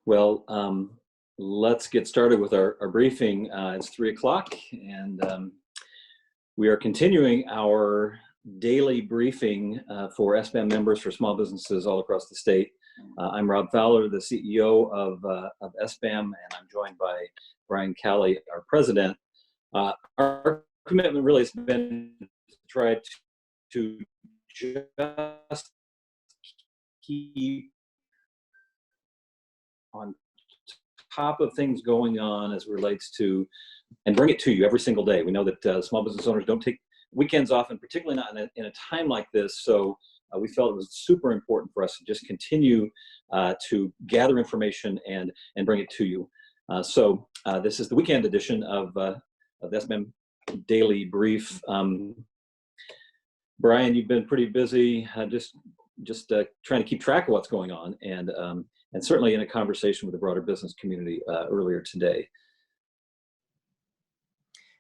Well, let's get started with our briefing. It's 3 o'clock, and we are continuing our daily briefing for SBAM members for small businesses all across the state. I'm Rob Fowler, the CEO of SBAM, and I'm joined by Brian Calley, our president. Our commitment really has been to try to just keep on top of things going on as it relates to, and bring it to you every single day. We know that small business owners don't take weekends off, and particularly not in a time like this. So we felt it was super important for us to just continue to gather information and bring it to you. So this is the weekend edition of the SBAM Daily Brief. Brian, you've been pretty busy, just trying to keep track of what's going on, and certainly in a conversation with the broader business community earlier today.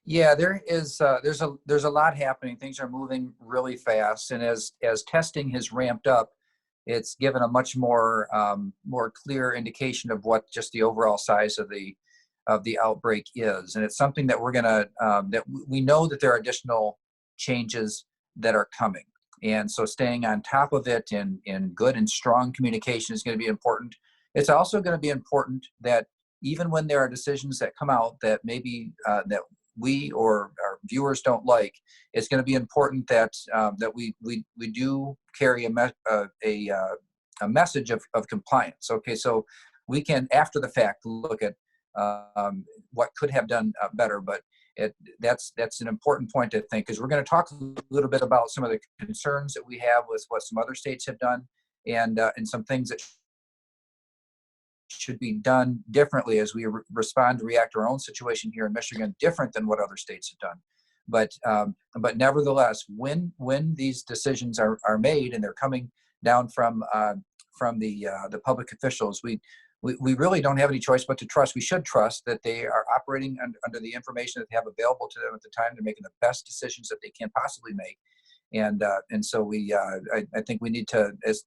Yeah, there's a lot happening. Things are moving really fast, and as testing has ramped up, it's given a much more clear indication of what just the overall size of the outbreak is. And it's something that we're gonna that we know that there are additional changes that are coming. And so staying on top of it in good and strong communication is going to be important. It's also going to be important that even when there are decisions that come out that maybe that we or our viewers don't like, it's going to be important that we do carry a message of compliance. Okay, so we can, after the fact, look at what could have done better, but that's an important point to think, because we're going to talk a little bit about some of the concerns that we have with what some other states have done, and some things that should be done differently as we respond to react to our own situation here in Michigan, different than what other states have done. But nevertheless, when these decisions are made and they're coming down from the public officials, we really don't have any choice but to trust. We should trust that they are operating under the information that they have available to them at the time. They're making the best decisions that they can possibly make. And so I think we need to, as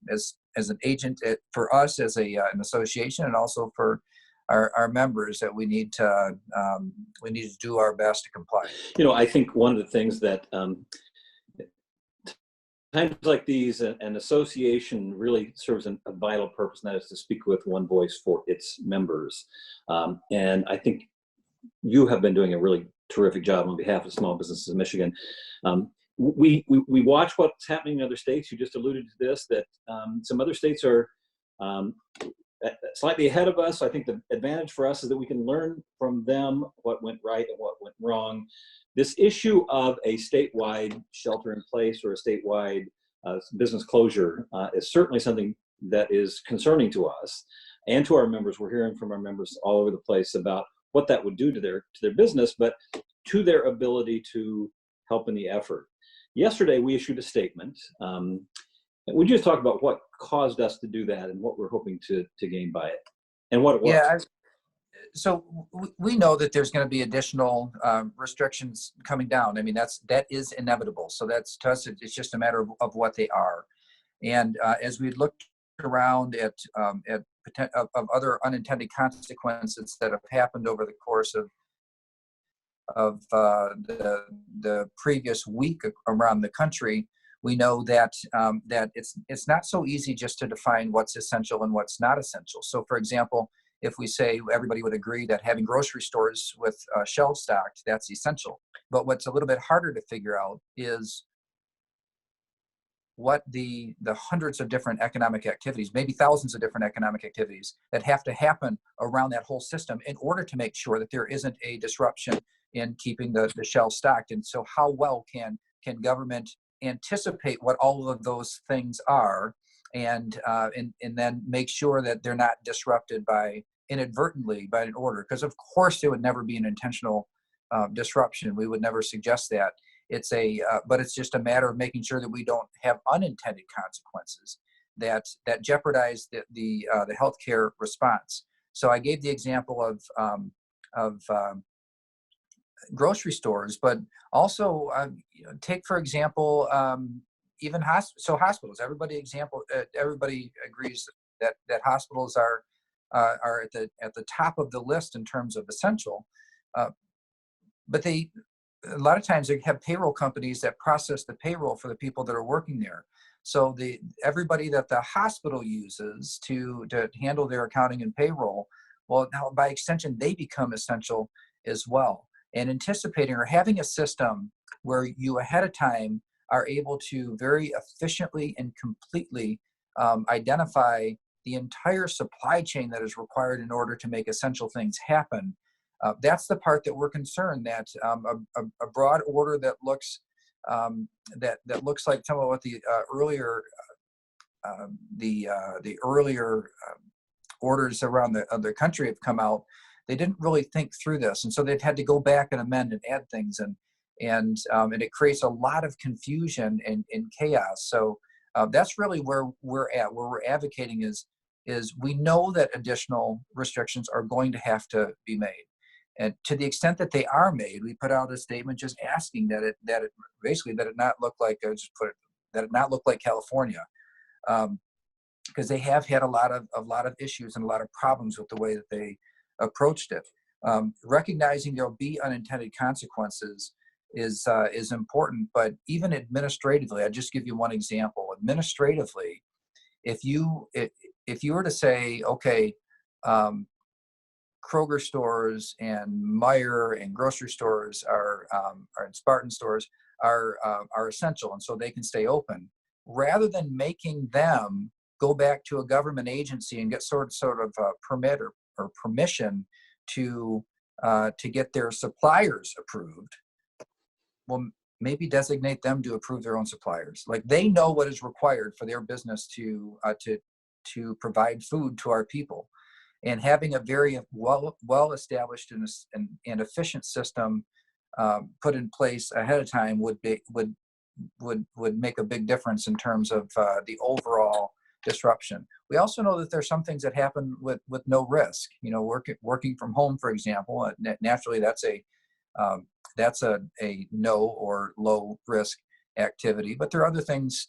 an agent, for us as an association, and also for our members, that we need to do our best to comply. You know, I think one of the things that times like these, an association really serves a vital purpose, and that is to speak with one voice for its members. And I think you have been doing a really terrific job on behalf of small businesses in Michigan. We watch what's happening in other states. You just alluded to this, that some other states are slightly ahead of us. I think the advantage for us is that we can learn from them what went right and what went wrong. This issue of a statewide shelter in place or a statewide business closure is certainly something that is concerning to us and to our members. We're hearing from our members all over the place about what that would do to their business, but to their ability to help in the effort. Yesterday, we issued a statement. Would you just talk about what caused us to do that and what we're hoping to gain by it, and what it was? Yeah, so we know that there's going to be additional restrictions coming down. I mean, that is inevitable. So that's, to us, it's just a matter of what they are. And as we looked around at other unintended consequences that have happened over the course of the previous week around the country, we know that it's not so easy just to define what's essential and what's not essential. So, for example, if we say everybody would agree that having grocery stores with shelves stocked, that's essential. But what's a little bit harder to figure out is what the hundreds of different economic activities, maybe thousands of different economic activities that have to happen around that whole system in order to make sure that there isn't a disruption in keeping the shelves stocked. And so how well can government anticipate what all of those things are, and then make sure that they're not disrupted inadvertently by an order? Because of course there would never be an intentional disruption. We would never suggest that. But it's just a matter of making sure that we don't have unintended consequences that jeopardize the healthcare response. So I gave the example of grocery stores, but also take, for example, even hospitals. Everybody agrees that hospitals are are at the top of the list in terms of essential. But a lot of times they have payroll companies that process the payroll for the people that are working there. So everybody that the hospital uses to handle their accounting and payroll, well, now by extension, they become essential as well. And anticipating or having a system where you ahead of time are able to very efficiently and completely identify the entire supply chain that is required in order to make essential things happen. That's the part that we're concerned that a broad order that looks that looks like some of what the earlier orders around the country have come out. They didn't really think through this, and so they've had to go back and amend and add things, and it creates a lot of confusion and chaos. So that's really where we're at. Where we're advocating is we know that additional restrictions are going to have to be made. And to the extent that they are made, we put out a statement just asking that it basically that it not look like that it not look like California, because they have had a lot of issues and a lot of problems with the way that they approached it. Recognizing there'll be unintended consequences is important, but even administratively, I'll just give you one example. Administratively, if you were to say, okay, Kroger stores and Meijer and grocery stores and Spartan stores are essential, and so they can stay open, rather than making them go back to a government agency and get sort of a permit or permission to get their suppliers approved. Well, maybe designate them to approve their own suppliers. Like, they know what is required for their business to provide food to our people. And having a very well established and efficient system put in place ahead of time would make a big difference in terms of the overall disruption. We also know that there's some things that happen with no risk. You know, working from home, for example, naturally that's a no or low risk activity, but there are other things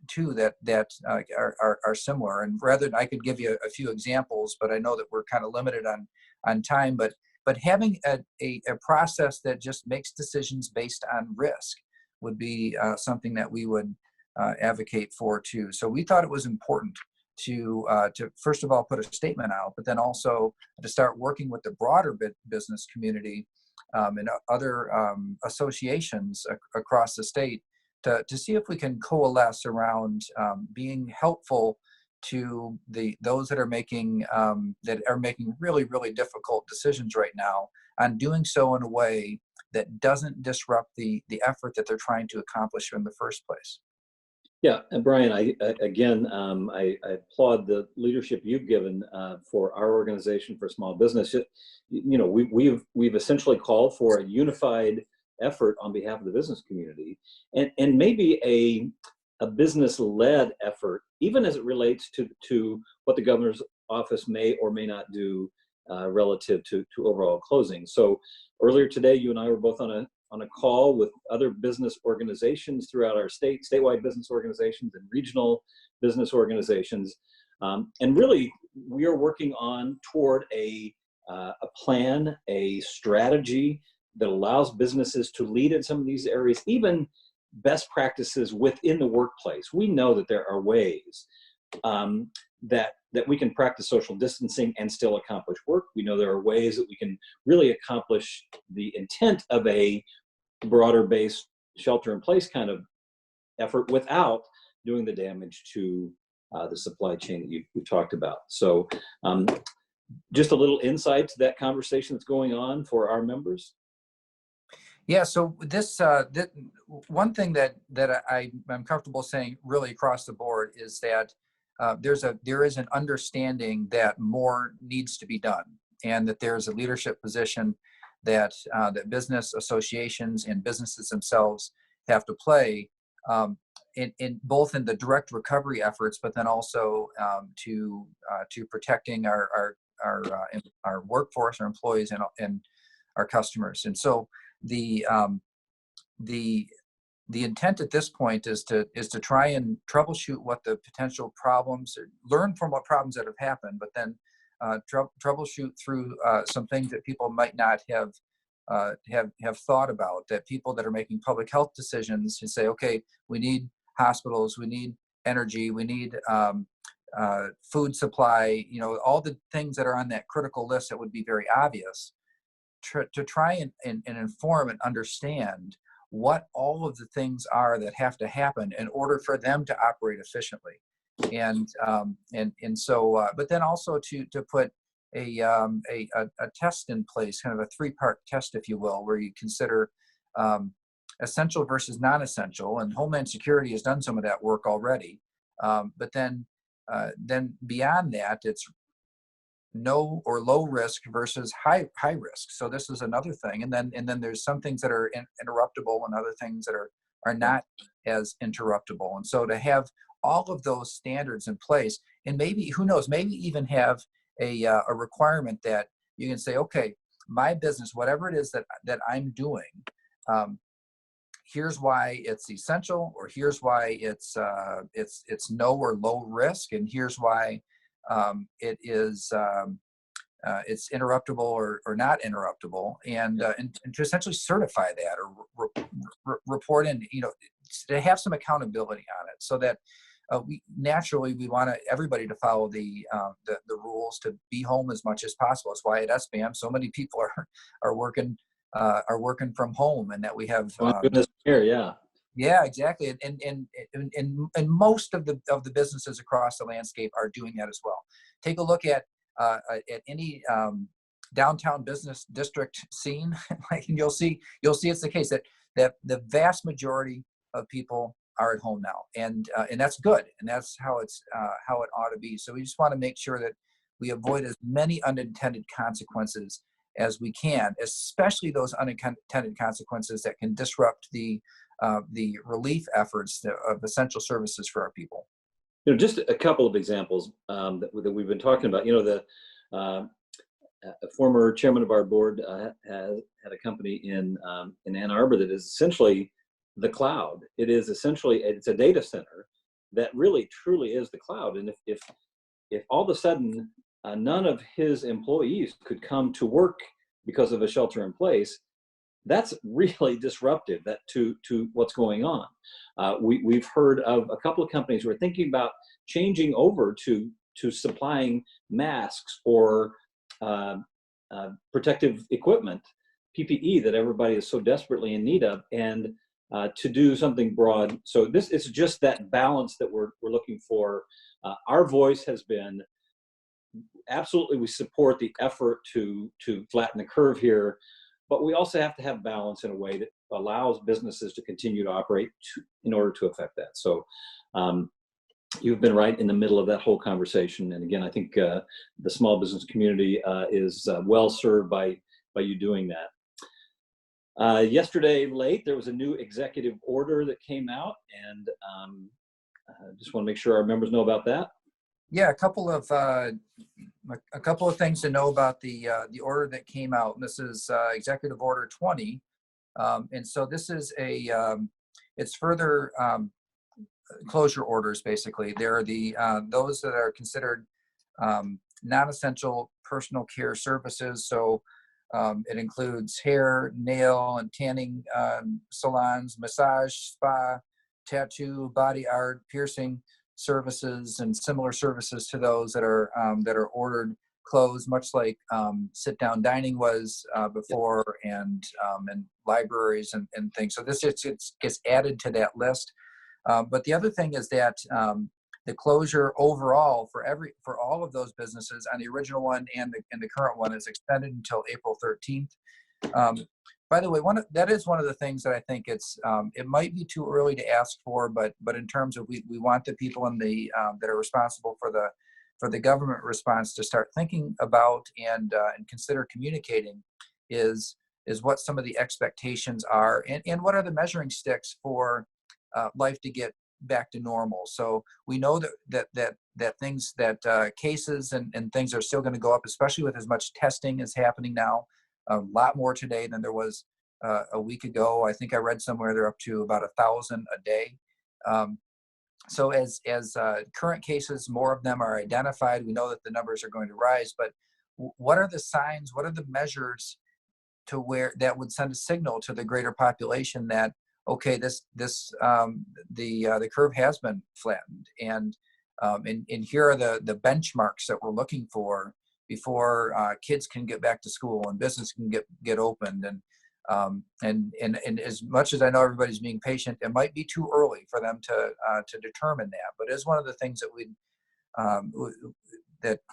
too that are similar. And rather, I could give you a few examples, but I know that we're kind of limited on time. But having a process that just makes decisions based on risk would be something that we would advocate for too. So we thought it was important to first of all put a statement out, but then also to start working with the broader business community and other associations across the state to see if we can coalesce around being helpful to those that are making really, really difficult decisions right now, on doing so in a way that doesn't disrupt the effort that they're trying to accomplish in the first place. Yeah, and Brian, I applaud the leadership you've given for our organization for small business. You know, we've essentially called for a unified effort on behalf of the business community, and maybe a business-led effort, even as it relates to what the governor's office may or may not do relative to overall closing. So earlier today, you and I were both on a call with other business organizations throughout our statewide business organizations and regional business organizations. And really, we are working toward a plan, a strategy that allows businesses to lead in some of these areas, even best practices within the workplace. We know that there are ways that we can practice social distancing and still accomplish work. We know there are ways that we can really accomplish the intent of a broader-based shelter-in-place kind of effort without doing the damage to the supply chain that you talked about. So just a little insight to that conversation that's going on for our members. Yeah, so this one thing that I'm comfortable saying really across the board is that there is an understanding that more needs to be done, and that there's a leadership position that business associations and businesses themselves have to play in both in the direct recovery efforts, but then also to protecting our workforce, our employees, and our customers. And so the intent at this point is to try and troubleshoot what the potential problems, or learn from what problems that have happened, but then troubleshoot through some things that people might not have thought about, that people that are making public health decisions to say, okay, we need hospitals, we need energy, we need food supply, all the things that are on that critical list that would be very obvious, to try and inform and understand what all of the things are that have to happen in order for them to operate efficiently. And so, but then also to put a test in place, kind of a three-part test, if you will, where you consider essential versus non-essential. And Homeland Security has done some of that work already. But then beyond that, it's no or low risk versus high risk. So this is another thing. And then there's some things that are interruptible and other things that are not as interruptible. And so to have all of those standards in place, and maybe, who knows, maybe even have a requirement that you can say, okay, my business, whatever it is that I'm doing, here's why it's essential, or here's why it's no or low risk, and here's why it is it's interruptible or not interruptible, and to essentially certify that or report in, to have some accountability on it, so that we want everybody to follow the rules to be home as much as possible. That's why at SBAM so many people are working from home, and that we have goodness here, yeah. Yeah, exactly, and most of the businesses across the landscape are doing that as well. Take a look at any downtown business district scene, and you'll see it's the case that the vast majority of people are at home now, and that's good, and that's how how it ought to be. So we just want to make sure that we avoid as many unintended consequences as we can, especially those unintended consequences that can disrupt the relief efforts of essential services for our people. Just a couple of examples that we've been talking about. A former chairman of our board had a company in Ann Arbor that is essentially the cloud. It's a data center that really truly is the cloud. And if all of a sudden none of his employees could come to work because of a shelter in place, that's really disruptive to what's going on. We've heard of a couple of companies who are thinking about changing over to supplying masks or protective equipment, PPE, that everybody is so desperately in need of, and to do something broad. So this is just that balance that we're looking for. Our voice has been, absolutely, we support the effort to flatten the curve here, but we also have to have balance in a way that allows businesses to continue to operate in order to affect that. So you've been right in the middle of that whole conversation. And again, I think the small business community is well served by you doing that. Yesterday late, there was a new executive order that came out, and just want to make sure our members know about that. Yeah, a couple of things to know about the order that came out. And this is Executive Order 20, and so this is it's further closure orders. Basically, there are those that are considered non-essential personal care services. So it includes hair, nail, and tanning salons, massage, spa, tattoo, body art, piercing services, and similar services to those that are ordered closed, much like sit-down dining was before, and libraries and things. So this gets added to that list. But the other thing is that the closure overall for all of those businesses on the original one and the current one is extended until April 13th. By the way, that is one of the things that I think it might be too early to ask for, but in terms of we want the people that are responsible for the government response to start thinking about and consider communicating is what some of the expectations are, and what are the measuring sticks for life to get back to normal. So we know that things, that cases and things are still going to go up, especially with as much testing is happening now. A lot more today than there was a week ago. I think I read somewhere they're up to about 1,000 a day. So as current cases, more of them are identified. We know that the numbers are going to rise, but what are the signs? What are the measures to where that would send a signal to the greater population that, okay, the curve has been flattened, and here are the benchmarks that we're looking for before kids can get back to school and business can get opened. And as much as I know everybody's being patient, it might be too early for them to determine that. But it's one of the things that um,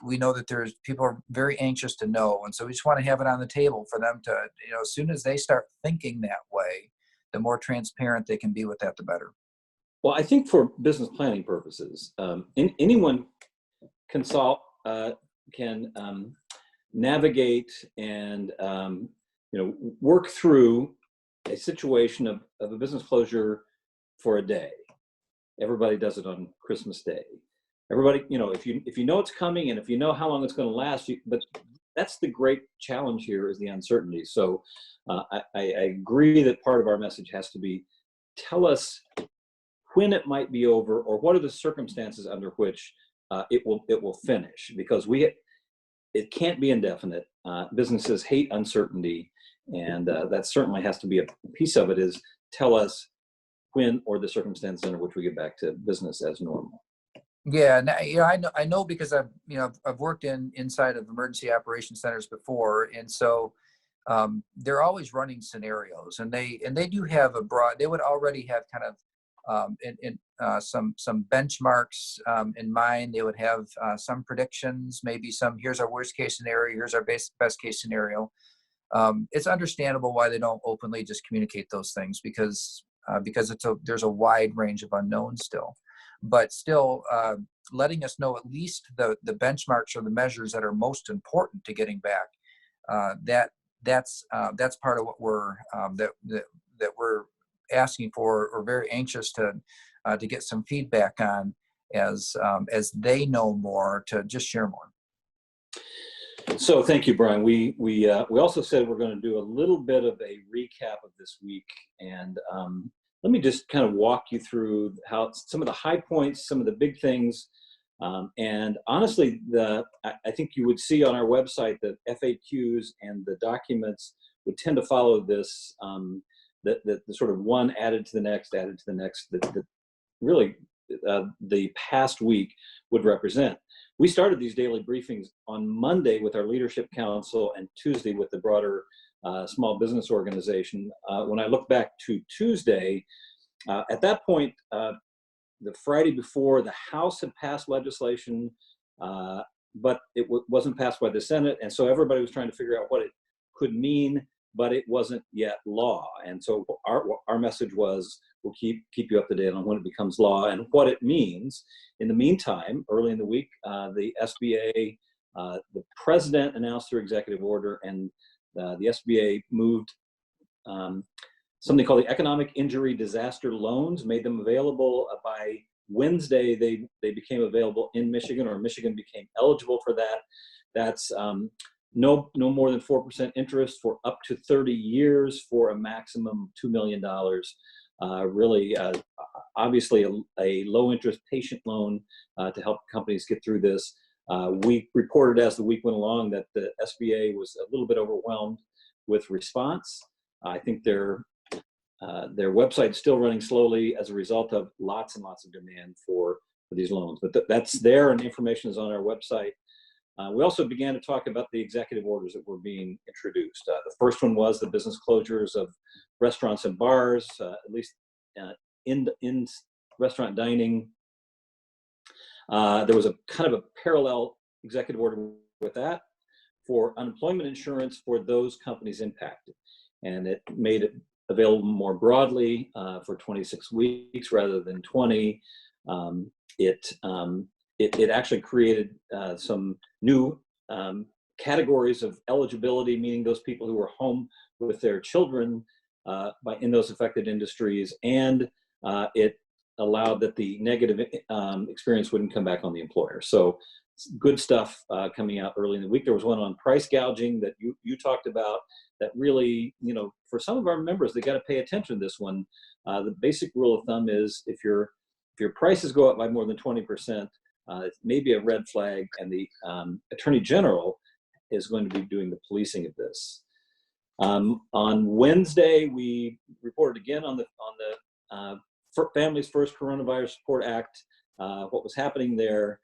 we know that there's people are very anxious to know, and so we just want to have it on the table for them to, as soon as they start thinking that way, the more transparent they can be with that, the better. Well, I think for business planning purposes, anyone can solve, can navigate and work through a situation of a business closure for a day. Everybody does it on Christmas Day. Everybody, if you know it's coming and if you know how long it's going to last, but that's the great challenge here is the uncertainty. So I agree that part of our message has to be, tell us when it might be over, or what are the circumstances under which it will finish, because it can't be indefinite. Businesses hate uncertainty, and that certainly has to be a piece of it, is tell us when or the circumstances under which we get back to business as normal. Yeah, I know because I've worked inside of emergency operations centers before, and so they're always running scenarios, and they do have they would already have kind of some benchmarks in mind. They would have some predictions, maybe here's our worst case scenario, here's our best case scenario. It's understandable why they don't openly just communicate those things, because there's a wide range of unknowns still. But still, letting us know at least the benchmarks or the measures that are most important to getting back. That's part of what we're that we're asking for, or very anxious to get some feedback on, as they know more, to just share more. So thank you, Brian. We also said we're going to do a little bit of a recap of this week, and let me just kind of walk you through how some of the high points, some of the big things, and honestly, I think you would see on our website that FAQs and the documents would tend to follow this, the sort of one added to the next, that really the past week would represent. We started these daily briefings on Monday with our leadership council and Tuesday with the broader small business organization. When I look back to Tuesday, at that point, the Friday before, the House had passed legislation, but it wasn't passed by the Senate, and so everybody was trying to figure out what it could mean, but it wasn't yet law. And so our message was, we'll keep you up to date on when it becomes law and what it means. In the meantime, early in the week, the SBA, the president announced through executive order, and the SBA moved something called the Economic Injury Disaster Loans, made them available by Wednesday. They became available in Michigan, or Michigan became eligible for that. That's no more than 4% interest for up to 30 years for a maximum $2 million. Really, obviously a low interest patient loan to help companies get through this. We reported as the week went along that the SBA was a little bit overwhelmed with response. I think their website is still running slowly as a result of lots and lots of demand for these loans. But that's there, and information is on our website. We also began to talk about the executive orders that were being introduced. The first one was the business closures of restaurants and bars, at least in restaurant dining. There was a kind of a parallel executive order with that for unemployment insurance for those companies impacted. And it made it available more broadly for 26 weeks rather than 20. It actually created some new categories of eligibility, meaning those people who were home with their children in those affected industries, and it allowed that the negative experience wouldn't come back on the employer. So good stuff coming out early in the week. There was one on price gouging that you talked about that really, for some of our members, they got to pay attention to this one. The basic rule of thumb is if you're if your prices go up by more than 20%, it may be a red flag, and the Attorney General is going to be doing the policing of this. On Wednesday, we reported again on the Families First Coronavirus Support Act, what was happening there.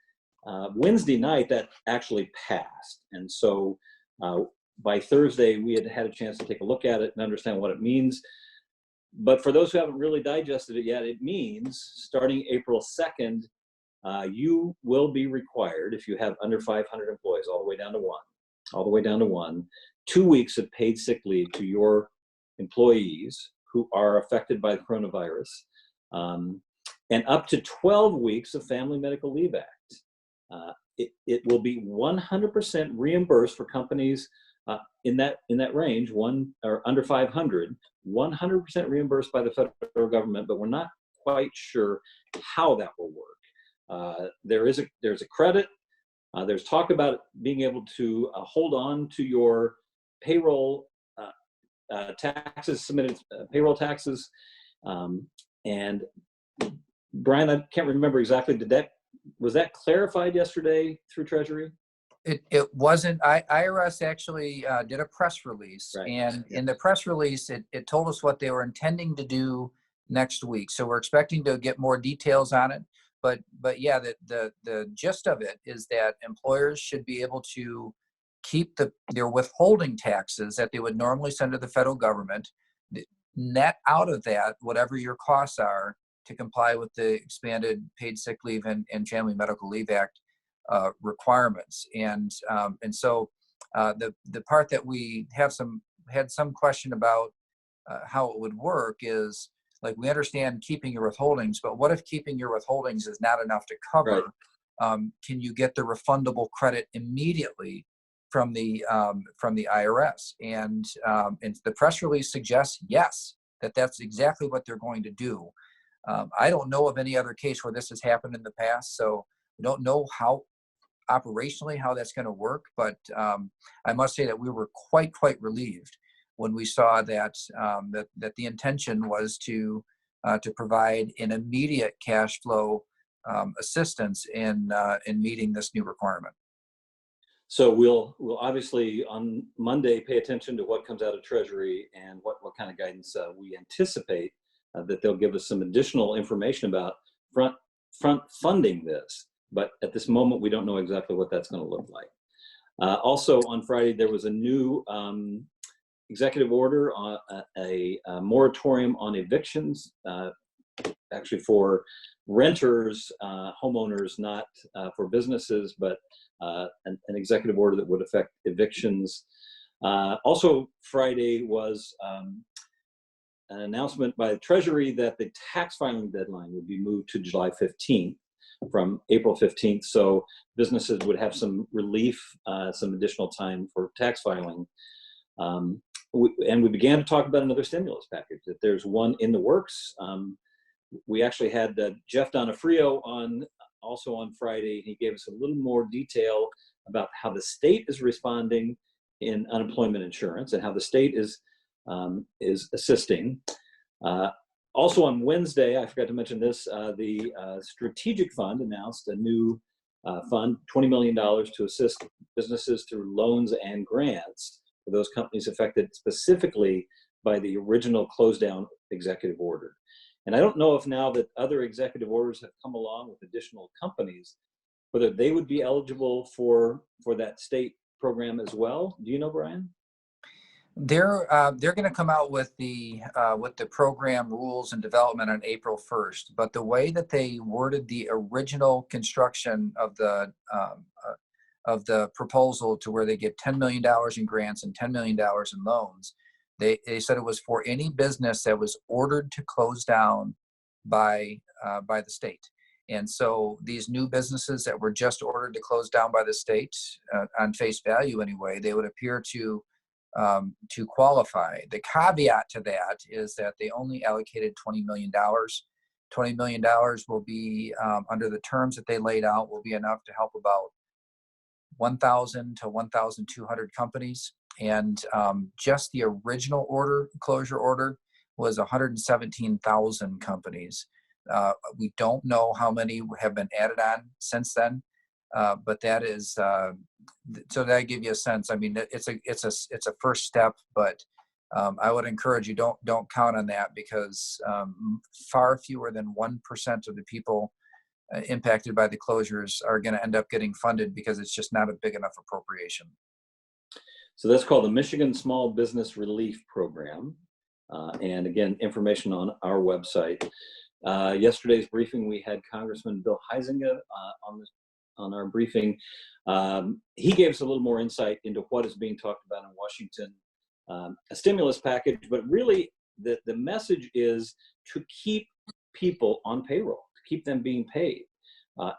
Wednesday night, that actually passed. And so by Thursday, we had a chance to take a look at it and understand what it means. But for those who haven't really digested it yet, it means starting April 2nd, you will be required, if you have under 500 employees, all the way down to one, 2 weeks of paid sick leave to your employees who are affected by the coronavirus, and up to 12 weeks of Family Medical Leave Act. It will be 100% reimbursed for companies in that range, one or under 500, 100% reimbursed by the federal government, but we're not quite sure how that will work. There's a credit. There's talk about being able to hold on to your payroll taxes, submitted payroll taxes. And Brian, I can't remember exactly, was that clarified yesterday through Treasury? It wasn't. IRS actually did a press release, Right. And in the press release, it told us what they were intending to do next week. So we're expecting to get more details on it. But yeah, the gist of it is that employers should be able to keep their withholding taxes that they would normally send to the federal government, net out of that whatever your costs are to comply with the expanded paid sick leave and Family Medical Leave Act requirements. And so the part that we had some question about how it would work is, like, we understand keeping your withholdings, but what if keeping your withholdings is not enough to cover? Right. Can you get the refundable credit immediately from the IRS? And the press release suggests yes, that's exactly what they're going to do. I don't know of any other case where this has happened in the past, so we don't know how operationally how that's going to work. But I must say that we were quite relieved when we saw that that the intention was to provide an immediate cash flow assistance in meeting this new requirement. So we'll obviously on Monday pay attention to what comes out of Treasury and what kind of guidance we anticipate that they'll give us some additional information about front funding this. But at this moment, we don't know exactly what that's going to look like. Also on Friday, there was a new executive order on a moratorium on evictions, actually for renters, homeowners, not for businesses, but an executive order that would affect evictions. Also Friday was an announcement by the Treasury that the tax filing deadline would be moved to July 15th from April 15th. So businesses would have some relief, some additional time for tax filing. And we began to talk about another stimulus package, that there's one in the works. We actually had Jeff Donofrio also on Friday. He gave us a little more detail about how the state is responding in unemployment insurance and how the state is assisting. Also on Wednesday, I forgot to mention this, the Strategic Fund announced a new fund, $20 million to assist businesses through loans and grants for those companies affected specifically by the original close down executive order. And I don't know if now that other executive orders have come along with additional companies, whether they would be eligible for that state program as well. Do you know, Brian? They're going to come out with the program rules and development on April 1st. But the way that they worded the original construction of the proposal, to where they get $10 million in grants and $10 million in loans, they said it was for any business that was ordered to close down by the state. And so these new businesses that were just ordered to close down by the state, on face value anyway, they would appear to qualify. The caveat to that is that they only allocated $20 million. $20 million will be, under the terms that they laid out, will be enough to help about 1,000 to 1,200 companies. And just the original closure order was 117,000 companies. We don't know how many have been added on since then, but that is so that give you a sense. I mean, it's a first step, but I would encourage you don't count on that, because far fewer than 1% of the people impacted by the closures are going to end up getting funded, because it's just not a big enough appropriation. So that's called the Michigan Small Business Relief Program. And again, information on our website. Yesterday's briefing, we had Congressman Bill Huizenga on our briefing. He gave us a little more insight into what is being talked about in Washington, a stimulus package, but really the message is to keep people on payroll, to keep them being paid.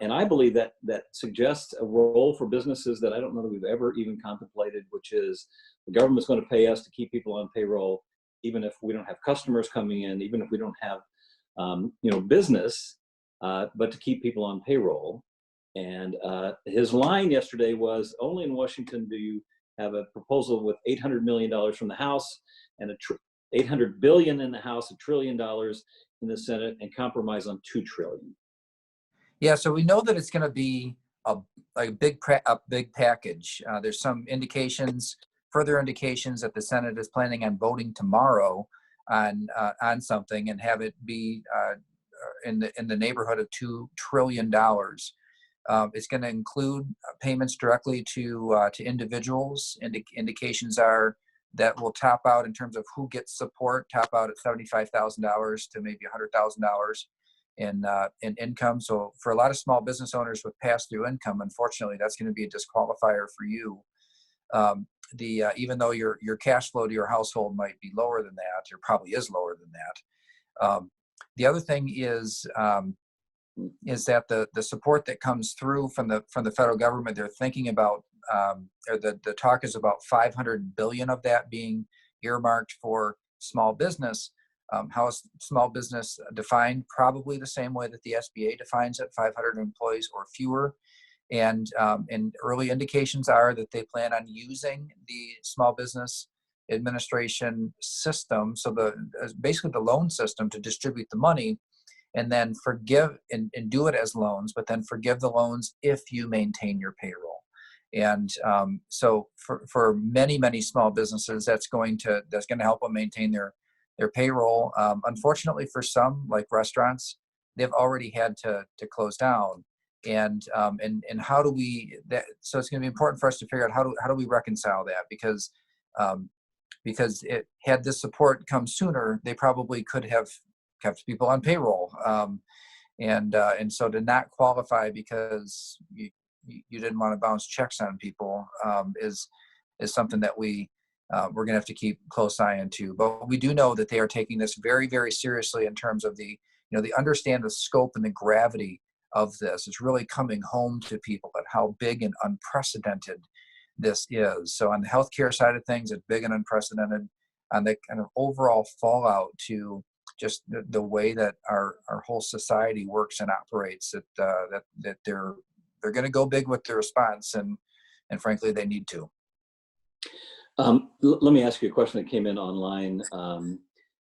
And I believe that suggests a role for businesses that I don't know that we've ever even contemplated, which is the government's going to pay us to keep people on payroll, even if we don't have customers coming in, even if we don't have business, but to keep people on payroll. And his line yesterday was, only in Washington do you have a proposal with $800 million from the House and $800 billion in the House, $1 trillion in the Senate, and compromise on $2 trillion. Yeah, so we know that it's going to be a big package. There's some further indications that the Senate is planning on voting tomorrow on something, and have it be in the neighborhood of $2 trillion. It's going to include payments directly to individuals. Indications are that will top out, in terms of who gets support, top out at $75,000 to maybe $100,000 in income. So for a lot of small business owners with pass-through income, unfortunately, that's going to be a disqualifier for you. Even though your cash flow to your household might be lower than that, or probably is lower than that. The other thing is that the support that comes through from the federal government, they're thinking about, or the talk is about $500 billion of that being earmarked for small business. How is small business defined? Probably the same way that the SBA defines it, 500 employees or fewer. And early indications are that they plan on using the Small Business Administration system, so basically the loan system, to distribute the money, and then forgive and do it as loans, but then forgive the loans if you maintain your payroll. And so for many small businesses, that's going to help them maintain their payroll. Unfortunately, for some, like restaurants, they've already had to close down. And how do we so it's going to be important for us to figure out how do we reconcile that, because had this support come sooner, they probably could have kept people on payroll, and so to not qualify because you didn't want to bounce checks on people is something that we're going to have to keep close eye into. But we do know that they are taking this very, very seriously in terms of they understand the scope and the gravity of this. It's really coming home to people at how big and unprecedented this is. So on the healthcare side of things, it's big and unprecedented. On the kind of overall fallout to just the way that our whole society works and operates, that they're going to go big with their response, and frankly, they need to. Let me ask you a question that came in online.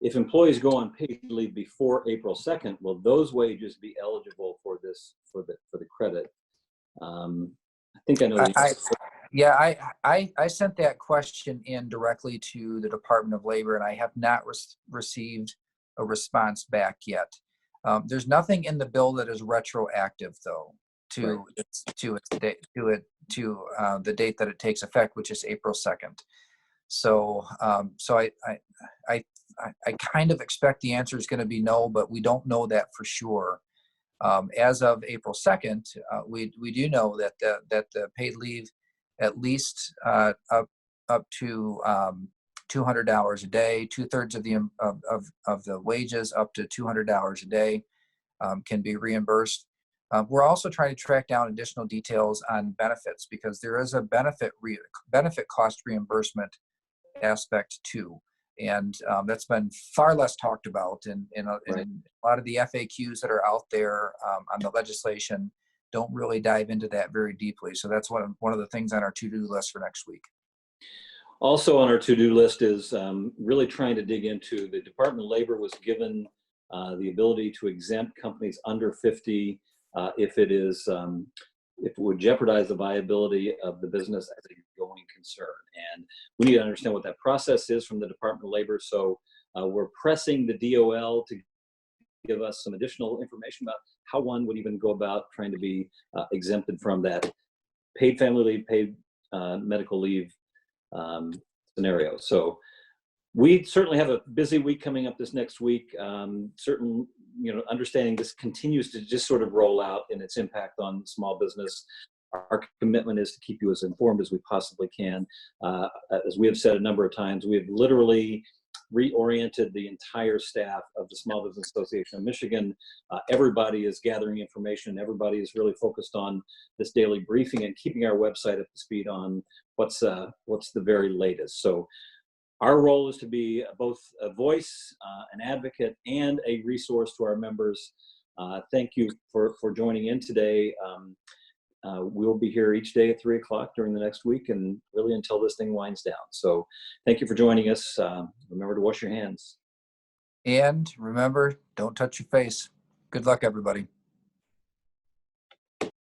If employees go on paid leave before April 2nd, will those wages be eligible for the credit? I think I know the answer. I sent that question in directly to the Department of Labor, and I have not received a response back yet. There's nothing in the bill that is retroactive, though, to the date that it takes effect, which is April 2nd. So I kind of expect the answer is going to be no, but we don't know that for sure. As of April 2nd, we do know that the paid leave, at least up to $200 a day, 2/3 of the wages up to $200 a day can be reimbursed. We're also trying to track down additional details on benefits, because there is a benefit cost reimbursement aspect too. And that's been far less talked about in a lot of the FAQs that are out there on the legislation don't really dive into that very deeply. So that's one of the things on our to-do list for next week. Also on our to-do list is really trying to dig into, the Department of Labor was given the ability to exempt companies under 50 if it is if it would jeopardize the viability of the business as a going concern. And we need to understand what that process is from the Department of Labor. So we're pressing the DOL to give us some additional information about how one would even go about trying to be exempted from that paid family leave, paid medical leave scenario. So we certainly have a busy week coming up this next week. Understanding this continues to just sort of roll out in its impact on small business. Our commitment is to keep you as informed as we possibly can. As we have said a number of times, we have literally reoriented the entire staff of the Small Business Association of Michigan. Everybody is gathering information. Everybody is really focused on this daily briefing and keeping our website up to speed on what's the very latest. So our role is to be both a voice, an advocate, and a resource to our members. Thank you for joining in today. We'll be here each day at 3 o'clock during the next week and really until this thing winds down. So thank you for joining us. Remember to wash your hands. And remember, don't touch your face. Good luck, everybody.